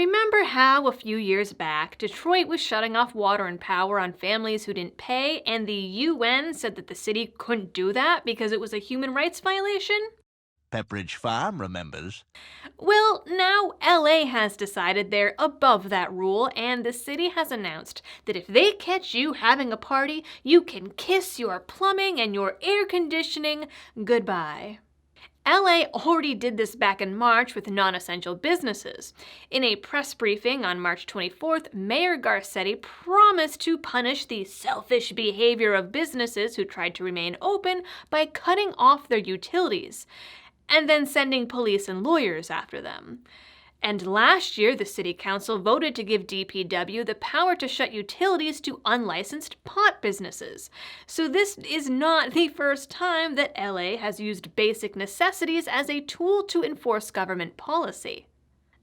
remember how a few years back, Detroit was shutting off water and power on families who didn't pay, and the UN said that the city couldn't do that because it was a human rights violation? Pepperidge Farm remembers. Well, now LA has decided they're above that rule, and the city has announced that if they catch you having a party, you can kiss your plumbing and your air conditioning goodbye. LA already did this back in March with non-essential businesses. In a press briefing on March 24th, Mayor Garcetti promised to punish the selfish behavior of businesses who tried to remain open by cutting off their utilities, and then sending police and lawyers after them. And last year, the city council voted to give DPW the power to shut utilities to unlicensed pot businesses. So this is not the first time that LA has used basic necessities as a tool to enforce government policy.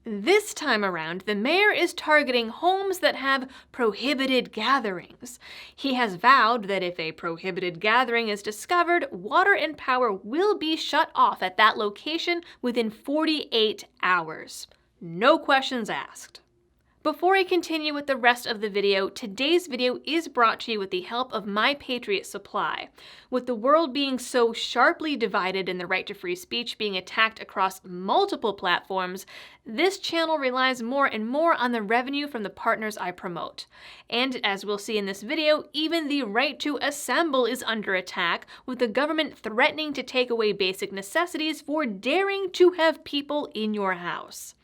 This time around, the mayor is targeting homes that have prohibited gatherings. He has vowed that if a prohibited gathering is discovered, water and power will be shut off at that location within 48 hours. No questions asked. Before I continue with the rest of the video, today's video is brought to you with the help of My Patriot Supply. With the world being so sharply divided and the right to free speech being attacked across multiple platforms, this channel relies more and more on the revenue from the partners I promote. And as we'll see in this video, even the right to assemble is under attack, with the government threatening to take away basic necessities for daring to have people in your house.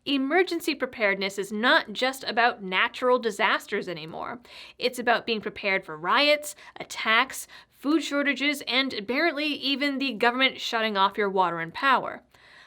Emergency preparedness is not just about natural disasters anymore. It's about being prepared for riots, attacks, food shortages, and apparently even the government shutting off your water and power.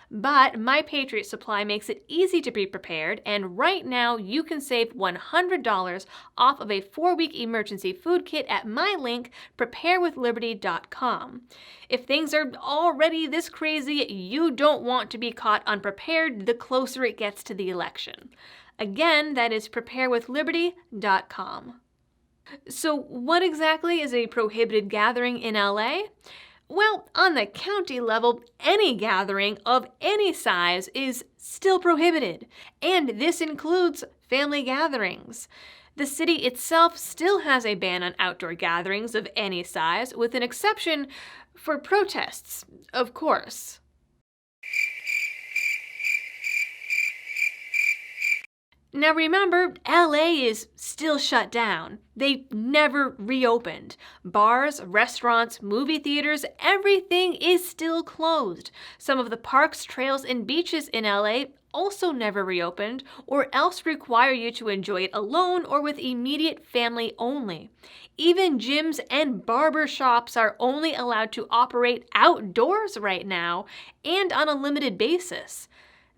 But My Patriot Supply makes it easy to be prepared, and right now you can save $100 off of a 4-week emergency food kit at my link, preparewithliberty.com. If things are already this crazy, you don't want to be caught unprepared the closer it gets to the election. Again, that is preparewithliberty.com. So what exactly is a prohibited gathering in LA? Well, on the county level, any gathering of any size is still prohibited, and this includes family gatherings. The city itself still has a ban on outdoor gatherings of any size, with an exception for protests, of course. Now remember, LA is still shut down. They never reopened. Bars, restaurants, movie theaters, everything is still closed. Some of the parks, trails, and beaches in LA also never reopened, or else require you to enjoy it alone or with immediate family only. Even gyms and barber shops are only allowed to operate outdoors right now and on a limited basis.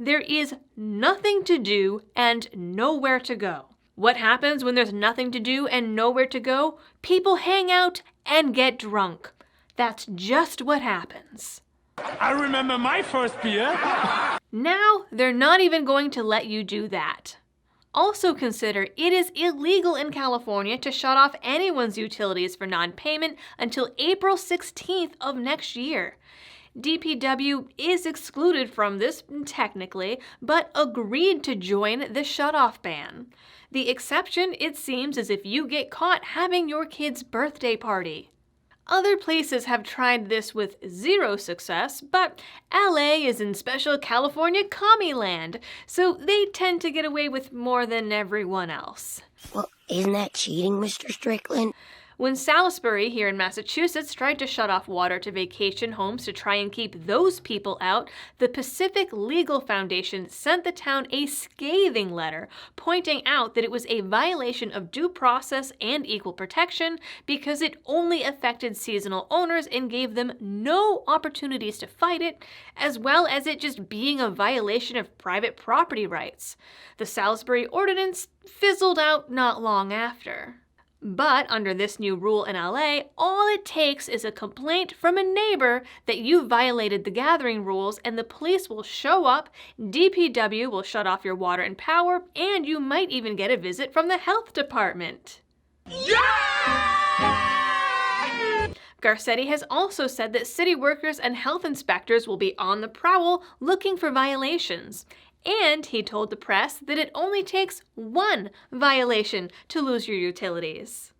There is nothing to do and nowhere to go. What happens when there's nothing to do and nowhere to go? People hang out and get drunk. That's just what happens. I remember my first beer. Now, they're not even going to let you do that. Also consider it is illegal in California to shut off anyone's utilities for non-payment until April 16th of next year. DPW is excluded from this technically, but agreed to join the shutoff ban. The exception, it seems, is if you get caught having your kid's birthday party. Other places have tried this with zero success, but LA is in special California commie land, so they tend to get away with more than everyone else. Well, isn't that cheating, Mr. Strickland? When Salisbury here in Massachusetts tried to shut off water to vacation homes to try and keep those people out, the Pacific Legal Foundation sent the town a scathing letter pointing out that it was a violation of due process and equal protection because it only affected seasonal owners and gave them no opportunities to fight it, as well as it just being a violation of private property rights. The Salisbury Ordinance fizzled out not long after. But under this new rule in LA, all it takes is a complaint from a neighbor that you violated the gathering rules, and the police will show up, DPW will shut off your water and power, and you might even get a visit from the health department. Yeah! Garcetti has also said that city workers and health inspectors will be on the prowl looking for violations. And he told the press that it only takes one violation to lose your utilities.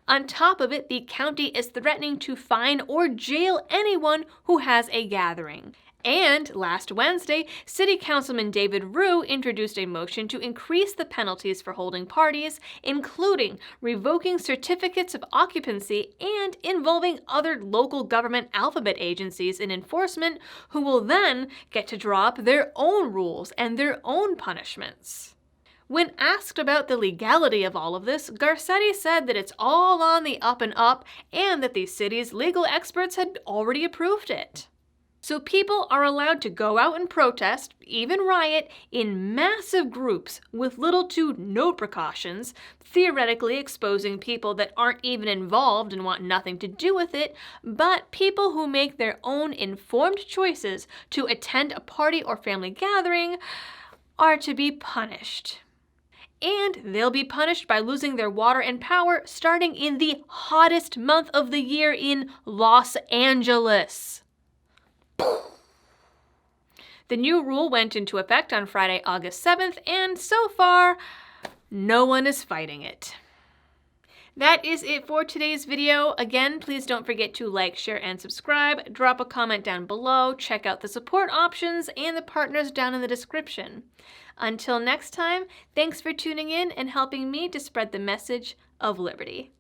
On top of it, the county is threatening to fine or jail anyone who has a gathering. And last Wednesday, City Councilman David Rue introduced a motion to increase the penalties for holding parties, including revoking certificates of occupancy and involving other local government alphabet agencies in enforcement, who will then get to draw up their own rules and their own punishments. When asked about the legality of all of this, Garcetti said that it's all on the up and up and that the city's legal experts had already approved it. So people are allowed to go out and protest, even riot, in massive groups with little to no precautions, theoretically exposing people that aren't even involved and want nothing to do with it, but people who make their own informed choices to attend a party or family gathering are to be punished. And they'll be punished by losing their water and power starting in the hottest month of the year in Los Angeles. The new rule went into effect on Friday, August 7th, and so far, no one is fighting it. That is it for today's video. Again, please don't forget to like, share, and subscribe. Drop a comment down below. Check out the support options and the partners down in the description. Until next time, thanks for tuning in and helping me to spread the message of liberty.